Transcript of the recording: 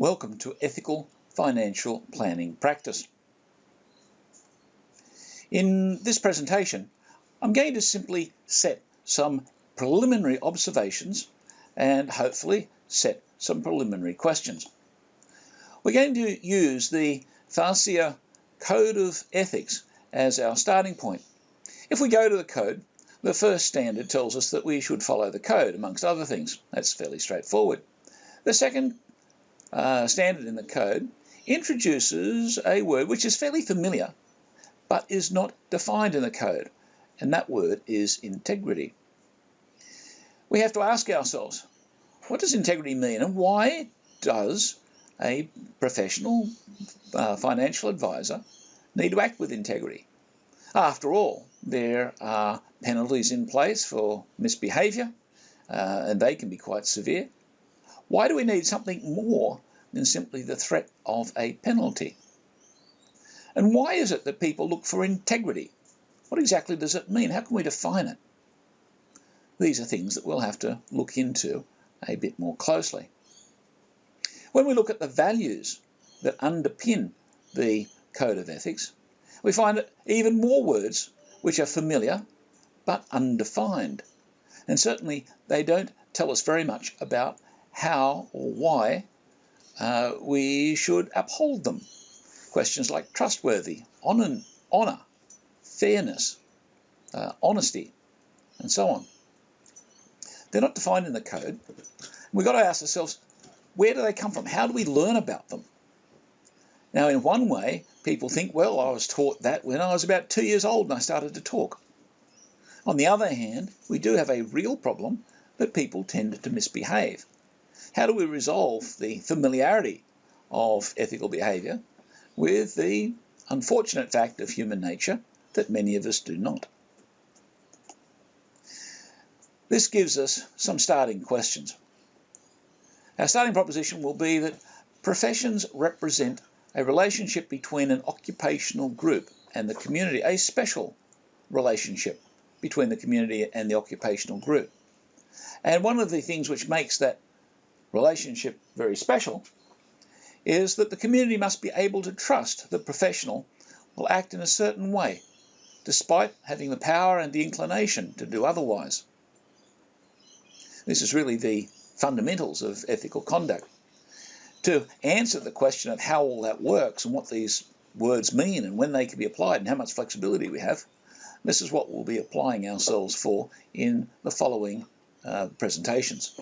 Welcome to Ethical Financial Planning Practice. In this presentation, I'm going to simply set some preliminary observations and hopefully set some preliminary questions. We're going to use the FASEA Code of Ethics as our starting point. If we go to the code, the first standard tells us that we should follow the code, amongst other things. That's fairly straightforward. The second standard in the code introduces a word which is fairly familiar but is not defined in the code, and that word is integrity. We have to ask ourselves, what does integrity mean, and why does a professional financial advisor need to act with integrity? After all, there are penalties in place for misbehaviour, and they can be quite severe. Why do we need something more than simply the threat of a penalty? And why is it that people look for integrity? What exactly does it mean? How can we define it? These are things that we'll have to look into a bit more closely. When we look at the values that underpin the Code of Ethics, we find even more words which are familiar but undefined. And certainly they don't tell us very much about how or why we should uphold them. Questions like trustworthy, honour, fairness, honesty, and so on. They're not defined in the code. We've got to ask ourselves, where do they come from? How do we learn about them? Now, in one way, people think, well, I was taught that when I was about 2 years old and I started to talk. On the other hand, we do have a real problem that people tend to misbehave. How do we resolve the familiarity of ethical behaviour with the unfortunate fact of human nature that many of us do not? This gives us some starting questions. Our starting proposition will be that professions represent a relationship between an occupational group and the community, a special relationship between the community and the occupational group. And one of the things which makes that relationship very special is that the community must be able to trust the professional will act in a certain way, despite having the power and the inclination to do otherwise. This is really the fundamentals of ethical conduct. To answer the question of how all that works and what these words mean and when they can be applied and how much flexibility we have, this is what we'll be applying ourselves for in the following presentations.